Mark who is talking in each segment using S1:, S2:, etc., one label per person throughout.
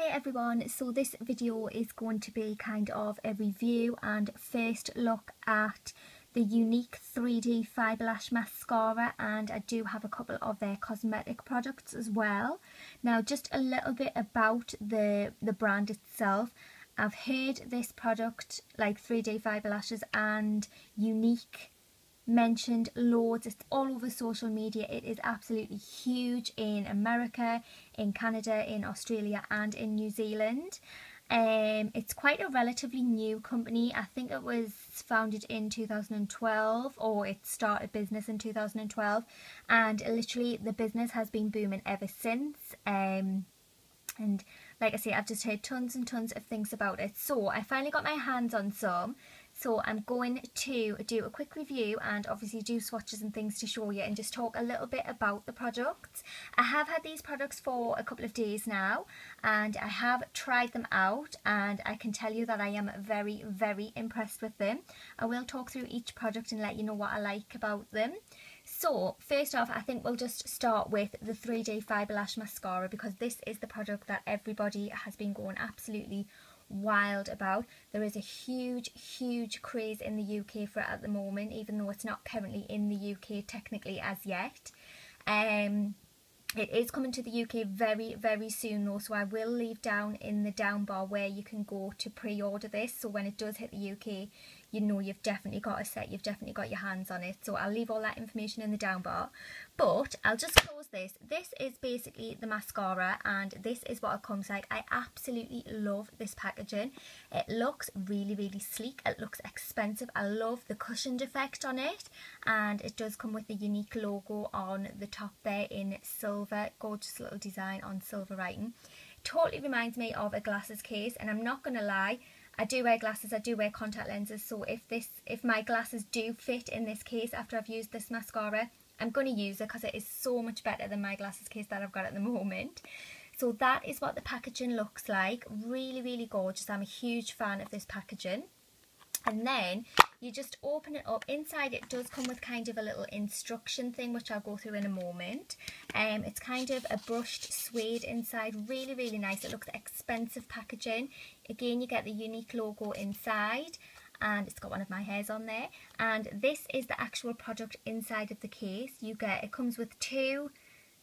S1: everyone, so this video is going to be kind of a review and first look at the Younique 3D Fibre Lash Mascara, and I do have a couple of their cosmetic products as well. Now just a little bit about the brand itself. I've heard this product, like 3D Fibre Lashes and Younique, mentioned loads. It's all over social media. It is absolutely huge in America, in Canada, in Australia and in New Zealand. It's quite a relatively new company. I think it was founded in 2012, or it started business in 2012, and literally the business has been booming ever since. And like I say, I've just heard tons and tons of things about it, so I finally got my hands on some. So I'm going to do a quick review and obviously do swatches and things to show you and just talk a little bit about the products. I have had these products for a couple of days now and I have tried them out, and I can tell you that I am very, very impressed with them. I will talk through each product and let you know what I like about them. So first off, I think we'll just start with the 3D Fibre Lash Mascara, because this is the product that everybody has been going absolutely wild about. There is a huge craze in the UK for it at the moment, even though it's not currently in the UK technically as yet. It is coming to the UK very soon though, so I will leave down in the down bar where you can go to pre-order this, so when it does hit the UK, you know you've definitely got a set, you've definitely got your hands on it. So I'll leave all that information in the down bar, but I'll just close this. This is basically the mascara and this is what it comes like. I absolutely love this packaging. It looks really sleek, it looks expensive. I love the cushioned effect on it, and it does come with the Younique logo on the top there in silver. Gorgeous little design on silver writing. Totally reminds me of a glasses case, and I'm not gonna lie, I do wear glasses, I do wear contact lenses, so if my glasses do fit in this case after I've used this mascara, I'm going to use it because it is so much better than my glasses case that I've got at the moment. So that is what the packaging looks like. Really gorgeous. I'm a huge fan of this packaging. And then you just open it up. Inside it does come with kind of a little instruction thing, which I'll go through in a moment. It's kind of a brushed suede inside, really nice. It looks expensive packaging. Again, you get the Younique logo inside, and it's got one of my hairs on there. And this is the actual product inside of the case. It comes with two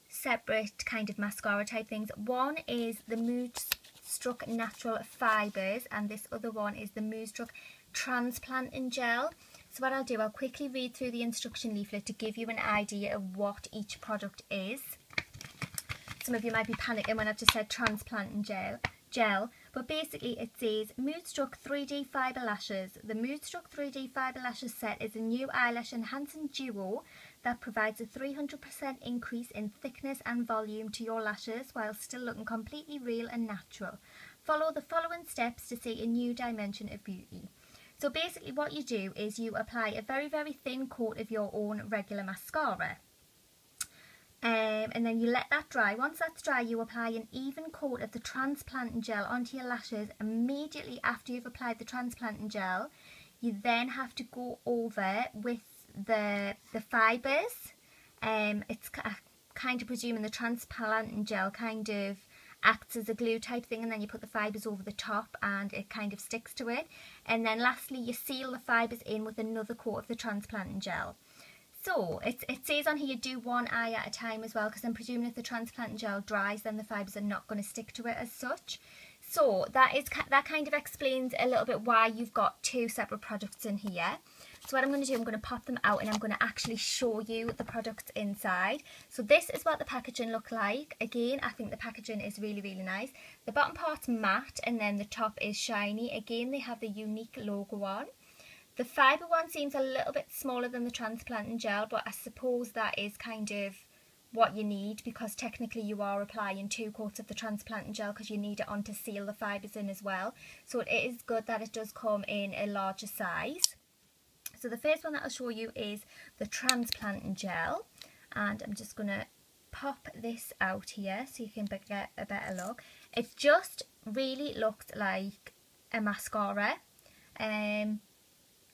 S1: separate kind of mascara type things. One is the Moodstruck Natural Fibres, and this other one is the Moodstruck Transplant in Gel. So what I'll do, I'll quickly read through the instruction leaflet to give you an idea of what each product is. Some of you might be panicking when I've just said transplant and gel, but basically it says Moodstruck 3D Fibre Lashes. The Moodstruck 3D Fibre Lashes set is a new eyelash enhancing duo that provides a 300% increase in thickness and volume to your lashes while still looking completely real and natural. Follow the following steps to see a new dimension of beauty. So basically what you do is you apply a very thin coat of your own regular mascara. And then you let that dry. Once that's dry, you apply an even coat of the transplant gel onto your lashes. Immediately after you've applied the transplant gel, you then have to go over with the fibres. It's kind of presuming the transplant gel kind of acts as a glue type thing, and then you put the fibres over the top and it kind of sticks to it. And then lastly, you seal the fibres in with another coat of the transplant gel. So it says on here do one eye at a time as well, because I'm presuming if the transplant gel dries, then the fibres are not going to stick to it as such. So that kind of explains a little bit why you've got two separate products in here. So what I'm going to do, I'm going to pop them out and I'm going to actually show you the products inside. So this is what the packaging look like. Again, I think the packaging is really nice. The bottom part's matte and then the top is shiny. Again, they have the Younique logo on. The fibre one seems a little bit smaller than the transplant and gel, but I suppose that is kind of what you need, because technically you are applying two coats of the transplant and gel because you need it on to seal the fibres in as well. So it is good that it does come in a larger size. So the first one that I'll show you is the transplant and gel, and I'm just going to pop this out here so you can get a better look. It just really looks like a mascara.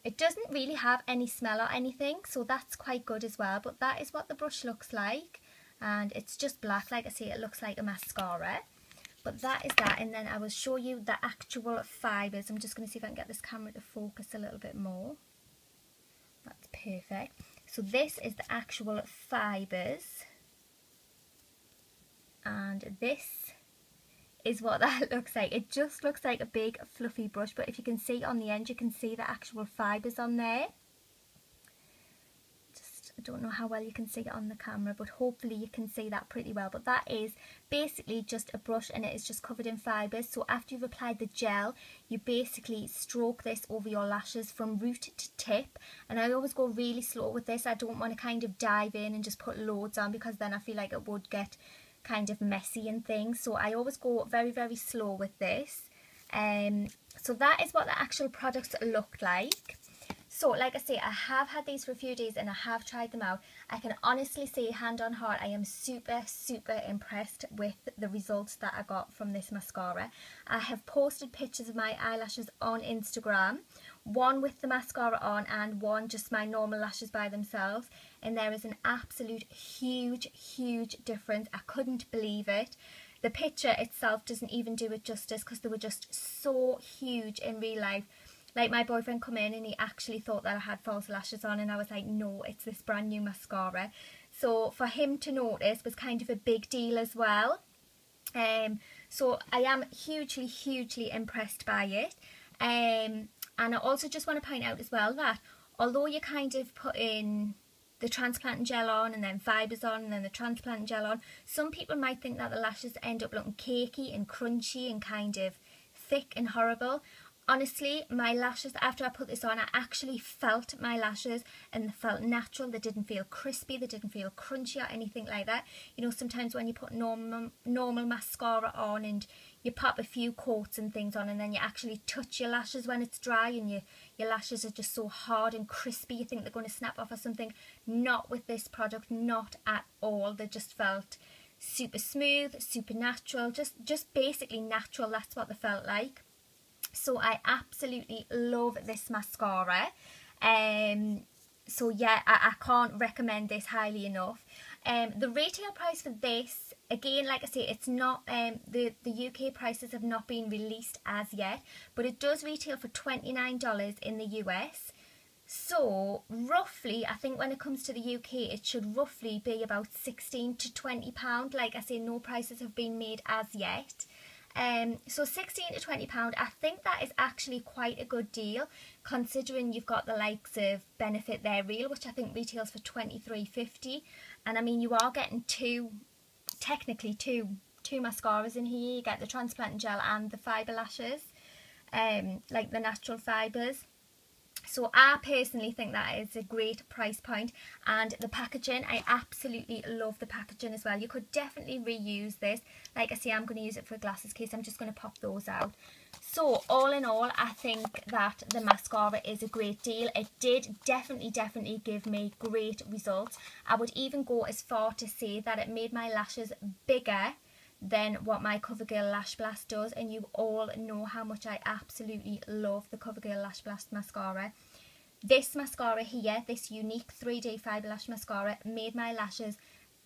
S1: It doesn't really have any smell or anything, so that's quite good as well, but that is what the brush looks like, and it's just black. Like I say, it looks like a mascara. But that is that, and then I will show you the actual fibres. I'm just going to see if I can get this camera to focus a little bit more. That's perfect. So this is the actual fibres, and this is what that looks like. It just looks like a big fluffy brush, but if you can see on the end, you can see the actual fibres on there. I don't know how well you can see it on the camera, but hopefully you can see that pretty well. But that is basically just a brush, and it is just covered in fibres. So after you've applied the gel, you basically stroke this over your lashes from root to tip. And I always go really slow with this. I don't want to kind of dive in and just put loads on, because then I feel like it would get kind of messy and things. So I always go very, very slow with this. So that is what the actual products look like. So like I say, I have had these for a few days and I have tried them out. I can honestly say, hand on heart, I am super, super impressed with the results that I got from this mascara. I have posted pictures of my eyelashes on Instagram, one with the mascara on and one just my normal lashes by themselves. And there is an absolute huge, huge difference. I couldn't believe it. The picture itself doesn't even do it justice, because they were just so huge in real life. Like, my boyfriend come in and he actually thought that I had false lashes on, and I was like, no, it's this brand new mascara. So for him to notice was kind of a big deal as well. So I am hugely, hugely impressed by it. And I also just want to point out as well that although you kind of put in the transplanting gel on and then fibres on and then the transplanting gel on, some people might think that the lashes end up looking cakey and crunchy and kind of thick and horrible. Honestly, my lashes, after I put this on, I actually felt my lashes, and they felt natural. They didn't feel crispy, they didn't feel crunchy or anything like that. You know, sometimes when you put normal mascara on and you pop a few coats and things on, and then you actually touch your lashes when it's dry, and your lashes are just so hard and crispy, you think they're going to snap off or something. Not with this product, not at all. They just felt super smooth, super natural, just basically natural. That's what they felt like. So I absolutely love this mascara. So yeah, I can't recommend this highly enough. The retail price for this, again, like I say, it's not, the UK prices have not been released as yet, but it does retail for $29 in the US. So roughly, I think when it comes to the UK, it should roughly be about £16 to £20. Like I say, no prices have been made as yet. So £16 to £20, I think that is actually quite a good deal, considering you've got the likes of Benefit They're Real, which I think retails for $23.50, and I mean, you are getting technically two mascaras in here. You get the transplanting gel and the fibre lashes, like the natural fibres. So I personally think that is a great price point. And the packaging, I absolutely love the packaging as well. You could definitely reuse this. Like I say, I'm going to use it for a glasses case. I'm just going to pop those out. So all in all, I think that the mascara is a great deal. It did definitely give me great results. I would even go as far to say that it made my lashes bigger than what my CoverGirl Lash Blast does, and you all know how much I absolutely love the CoverGirl Lash Blast mascara. This mascara here, this Younique 3D Fibre Lash Mascara, made my lashes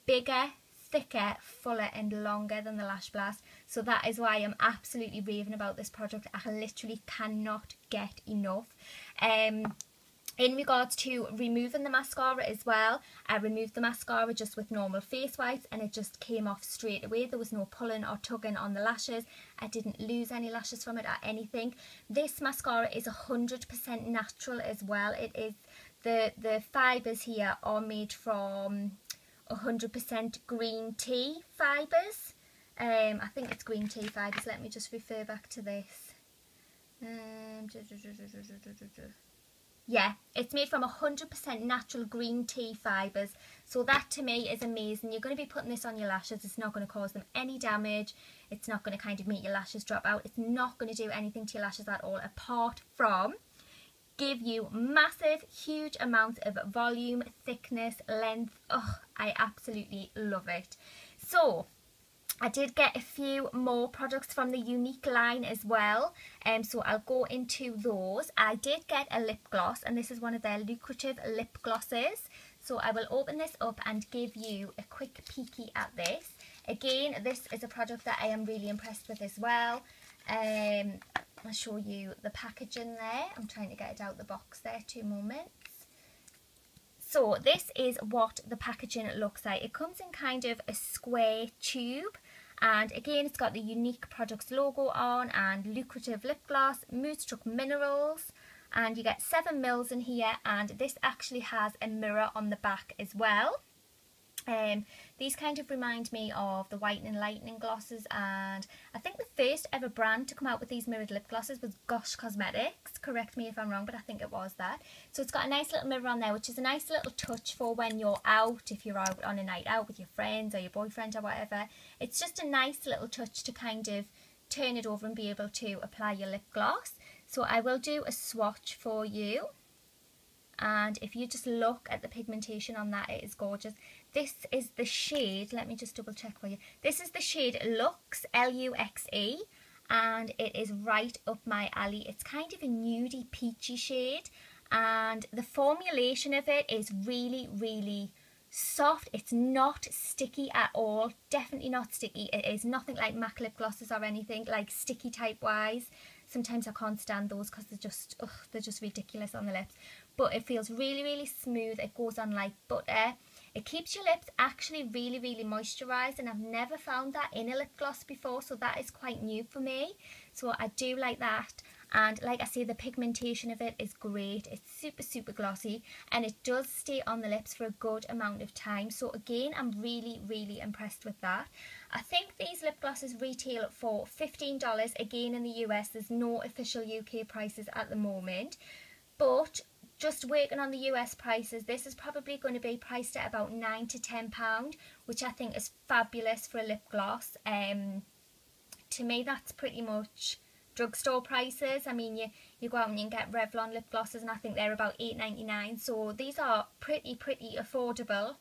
S1: bigger, thicker, fuller and longer than the Lash Blast. So that is why I'm absolutely raving about this product. I literally cannot get enough. In regards to removing the mascara as well, I removed the mascara just with normal face wipes and it just came off straight away. There was no pulling or tugging on the lashes. I didn't lose any lashes from it or anything. This mascara is 100% natural as well. It is, the fibres here are made from 100% green tea fibres. I think it's green tea fibres. Let me just refer back to this. Yeah, it's made from 100% natural green tea fibres. So that to me is amazing. You're going to be putting this on your lashes. It's not going to cause them any damage. It's not going to kind of make your lashes drop out. It's not going to do anything to your lashes at all, apart from give you massive, huge amounts of volume, thickness, length. Oh, I absolutely love it. So I did get a few more products from the Younique line as well, so I'll go into those. I did get a lip gloss, and this is one of their lucrative lip glosses. So I will open this up and give you a quick peeky at this. Again, this is a product that I am really impressed with as well. I'll show you the packaging there. I'm trying to get it out the box there, 2 moments. So this is what the packaging looks like. It comes in kind of a square tube, and again it's got the Younique Products logo on and lucrative lip gloss, Moodstruck minerals, and you get 7 mils in here, and this actually has a mirror on the back as well. These kind of remind me of the Whitening Lightning glosses, and I think the first ever brand to come out with these mirrored lip glosses was Gosh Cosmetics. Correct me if I'm wrong, but I think it was that. So it's got a nice little mirror on there, which is a nice little touch for when you're out, if you're out on a night out with your friends or your boyfriend or whatever. It's just a nice little touch to kind of turn it over and be able to apply your lip gloss. So I will do a swatch for you. And if you just look at the pigmentation on that, it is gorgeous. This is the shade, let me just double check for you. This is the shade Luxe, L-U-X-E, and it is right up my alley. It's kind of a nudie peachy shade, and the formulation of it is really, really soft. It's not sticky at all, definitely not sticky. It is nothing like MAC lip glosses or anything like sticky type wise. Sometimes I can't stand those because they're just ridiculous on the lips. But it feels really, really smooth. It goes on like butter. It keeps your lips actually really, really moisturised, and I've never found that in a lip gloss before, so that is quite new for me. So I do like that. And like I say, the pigmentation of it is great. It's super, super glossy, and it does stay on the lips for a good amount of time. So again, I'm really, really impressed with that. I think these lip glosses retail for $15. Again, in the US, there's no official UK prices at the moment. But just working on the US prices, this is probably going to be priced at about £9 to £10, which I think is fabulous for a lip gloss. To me, that's pretty much drugstore prices. I mean, you go out and you can get Revlon lip glosses, and I think they're about $8.99. So these are pretty affordable.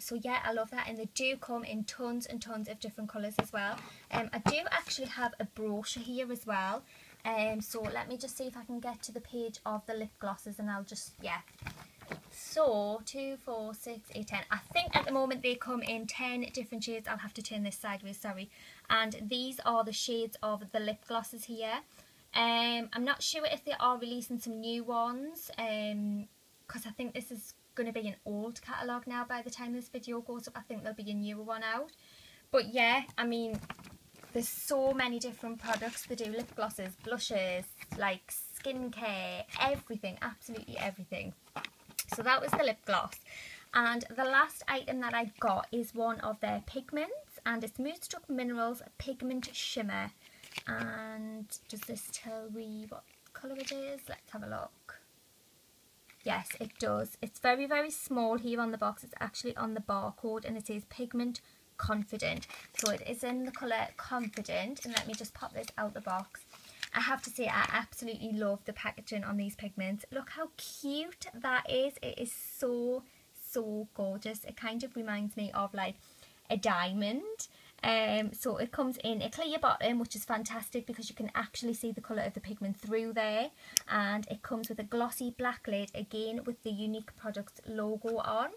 S1: So yeah, I love that, and they do come in tons and tons of different colours as well. I do actually have a brochure here as well. So let me just see if I can get to the page of the lip glosses, and I'll just, yeah. So 2, 4, 6, 8, 10. I think at the moment they come in 10 different shades. I'll have to turn this sideways, sorry. And these are the shades of the lip glosses here. I'm not sure if they are releasing some new ones, because I think this is going to be an old catalogue now by the time this video goes up. I think there'll be a newer one out. But yeah, I mean, there's so many different products. They do lip glosses, blushes, like skincare, everything, absolutely everything. So that was the lip gloss. And the last item that I got is one of their pigments, and it's Moodstruck Minerals Pigment Shimmer. And does this tell me what colour it is? Let's have a look. Yes, it does. It's very, very small here on the box. It's actually on the barcode, and it says Pigment Confident. So it is in the colour Confident, and let me just pop this out the box. I have to say, I absolutely love the packaging on these pigments. Look how cute that is. It is so, so gorgeous. It kind of reminds me of like a diamond. So it comes in a clear bottom, which is fantastic because you can actually see the colour of the pigment through there. And it comes with a glossy black lid, again with the Younique Products logo on.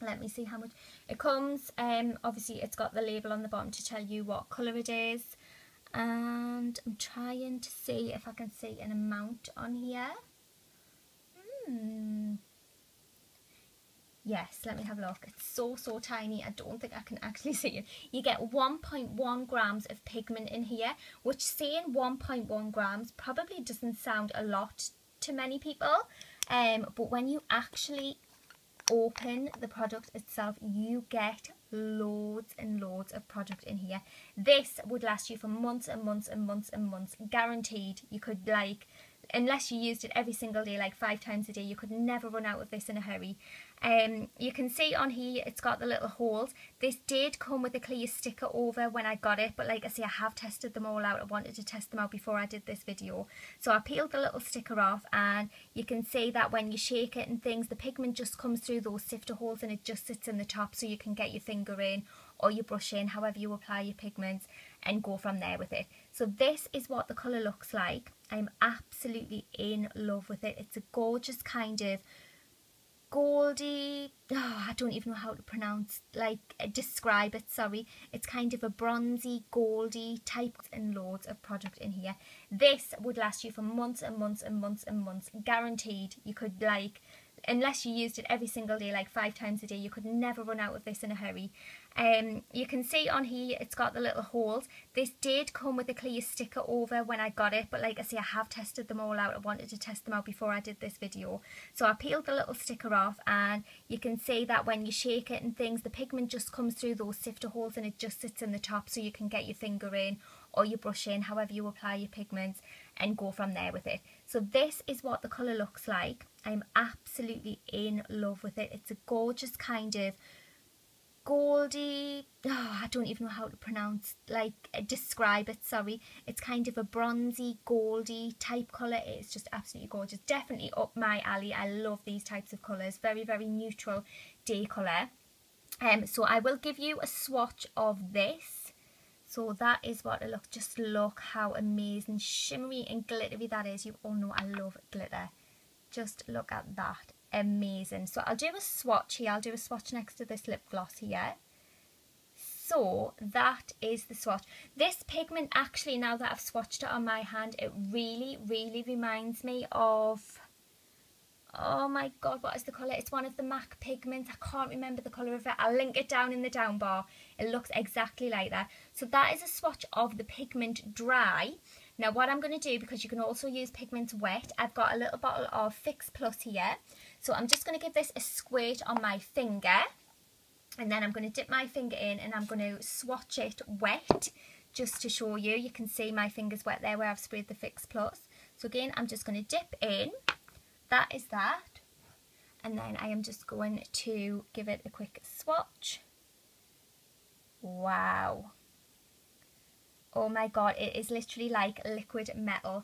S1: Let me see how much it comes. Obviously it's got the label on the bottom to tell you what colour it is. And I'm trying to see if I can see an amount on here. Yes, let me have a look. It's so, so tiny. I don't think I can actually see it. You get 1.1 grams of pigment in here, which saying 1.1 grams probably doesn't sound a lot to many people. But when you actually open the product itself, you get loads and loads of product in here. This would last you for months and months and months and months, guaranteed. You could, like, unless you used it every single day, like 5 times a day, you could never run out of this in a hurry. You can see on here it's got the little holes. This did come with a clear sticker over when I got it, but like I say, I have tested them all out. I wanted to test them out before I did this video, so I peeled the little sticker off, and you can see that when you shake it and things, the pigment just comes through those sifter holes and it just sits in the top, so you can get your finger in or your brush in, however you apply your pigments, and go from there with it. So this is what the colour looks like. I'm absolutely in love with it. It's a gorgeous kind of goldy, I don't even know how to describe it, sorry. It's kind of a bronzy, goldy type, and loads of product in here. This would last you for months and months and months and months, guaranteed. You could unless you used it every single day, like 5 times a day, you could never run out of this in a hurry. You can see on here it's got the little holes. This did come with a clear sticker over when I got it, but like I say, I have tested them all out. I wanted to test them out before I did this video, so I peeled the little sticker off, and you can see that when you shake it and things, the pigment just comes through those sifter holes and it just sits in the top, so you can get your finger in or your brush in, however you apply your pigments, and go from there with it. So this is what the colour looks like. I'm absolutely in love with it. It's a gorgeous kind of goldy, I don't even know how to describe it, sorry. It's kind of a bronzy, goldy type colour. It's just absolutely gorgeous. Definitely up my alley. I love these types of colours. Very, very neutral day colour. So I will give you a swatch of this. So that is what it looks. Just look how amazing, shimmery and glittery that is. You all know I love glitter. Just look at that. Amazing. So I'll do a swatch here. I'll do a swatch next to this lip gloss here. So that is the swatch. This pigment, actually, now that I've swatched it on my hand, it really, really reminds me of, oh my god, what is the colour? It's one of the MAC pigments. I can't remember the colour of it. I'll link it down in the down bar. It looks exactly like that. So that is a swatch of the pigment dry. Now what I'm going to do, because you can also use pigments wet, I've got a little bottle of Fix Plus here. So I'm just going to give this a squirt on my finger. And then I'm going to dip my finger in and I'm going to swatch it wet, just to show you. You can see my finger's wet there where I've sprayed the Fix Plus. So again, I'm just going to dip in. That is that. And then I am just going to give it a quick swatch. Wow. Oh my god, it is literally like liquid metal.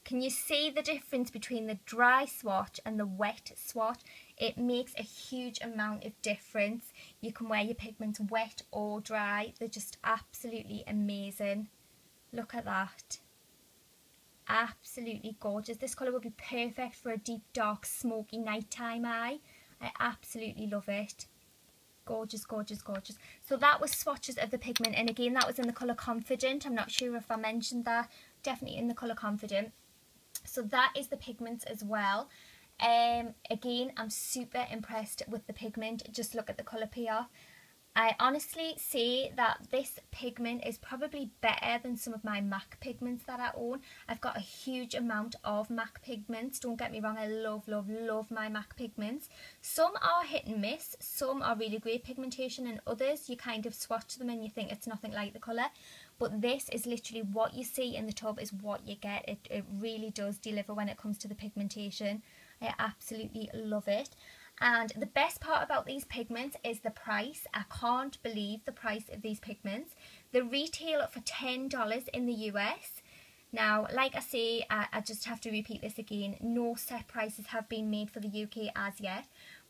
S1: Can you see the difference between the dry swatch and the wet swatch? It makes a huge amount of difference. You can wear your pigments wet or dry. They're just absolutely amazing. Look at that. Absolutely gorgeous. This colour would be perfect for a deep, dark, smoky nighttime eye. I absolutely love it. Gorgeous, gorgeous, gorgeous. So that was swatches of the pigment, and again that was in the colour Confident. I'm not sure if I mentioned that. Definitely in the colour Confident. So that is the pigments as well. Again, I'm super impressed with the pigment. Just look at the colour payoff. I honestly say that this pigment is probably better than some of my MAC pigments that I own. I've got a huge amount of MAC pigments. Don't get me wrong, I love, love, love my MAC pigments. Some are hit and miss. Some are really great pigmentation, and others you kind of swatch them and you think it's nothing like the colour. But this is literally what you see in the tub is what you get. It really does deliver when it comes to the pigmentation. I absolutely love it. And the best part about these pigments is the price. I can't believe the price of these pigments. They retail for $10 in the US. Now, like I say, I just have to repeat this again. No set prices have been made for the UK as yet.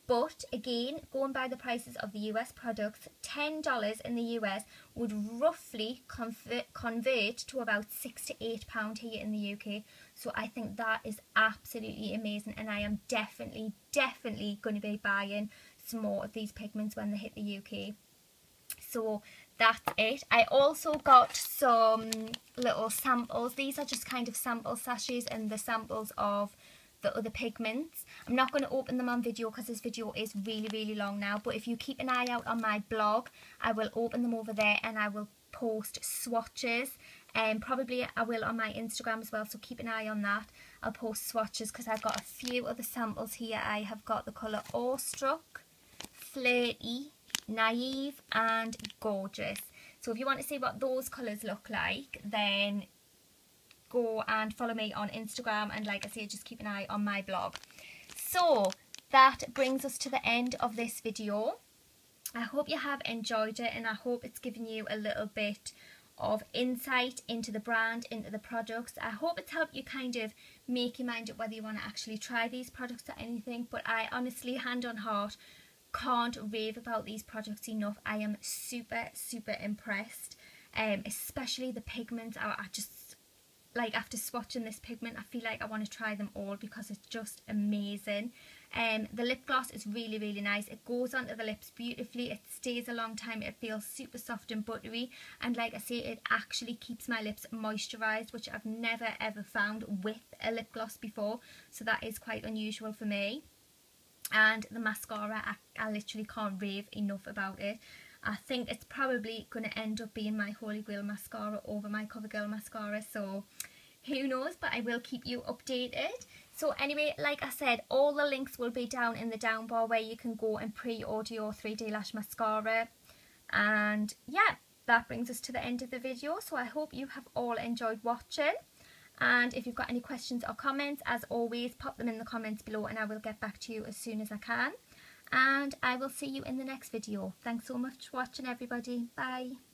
S1: But again, going by the prices of the US products, $10 in the US would roughly convert to about £6 to £8 here in the UK. So I think that is absolutely amazing, and I am definitely going to be buying some more of these pigments when they hit the UK. So that's it. I also got some little samples. These are just kind of sample sachets and the samples of the other pigments. I'm not going to open them on video because this video is really, really long now, but if you keep an eye out on my blog, I will open them over there and I will post swatches, and probably I will on my Instagram as well, so keep an eye on that. I'll post swatches because I've got a few other samples here. I have got the colour Awestruck, Flirty, Naive and Gorgeous. So if you want to see what those colours look like, then go and follow me on Instagram, and like I say, just keep an eye on my blog. So that brings us to the end of this video. I hope you have enjoyed it, and I hope it's given you a little bit of insight into the brand, into the products. I hope it's helped you kind of make your mind up whether you want to actually try these products or anything, but I honestly, hand on heart, can't rave about these products enough. I am super impressed, especially the pigments. I just, like, after swatching this pigment, I feel like I want to try them all because it's just amazing. The lip gloss is really, really nice. It goes onto the lips beautifully. It stays a long time. It feels super soft and buttery. And like I say, it actually keeps my lips moisturised, which I've never ever found with a lip gloss before. So that is quite unusual for me. And the mascara, I literally can't rave enough about it. I think it's probably going to end up being my Holy Grail mascara over my CoverGirl mascara. So who knows, but I will keep you updated. So anyway, like I said, all the links will be down in the down bar where you can go and pre-order your 3D Lash mascara. And yeah, that brings us to the end of the video. So I hope you have all enjoyed watching. And if you've got any questions or comments, as always, pop them in the comments below and I will get back to you as soon as I can. And I will see you in the next video. Thanks so much for watching, everybody. Bye.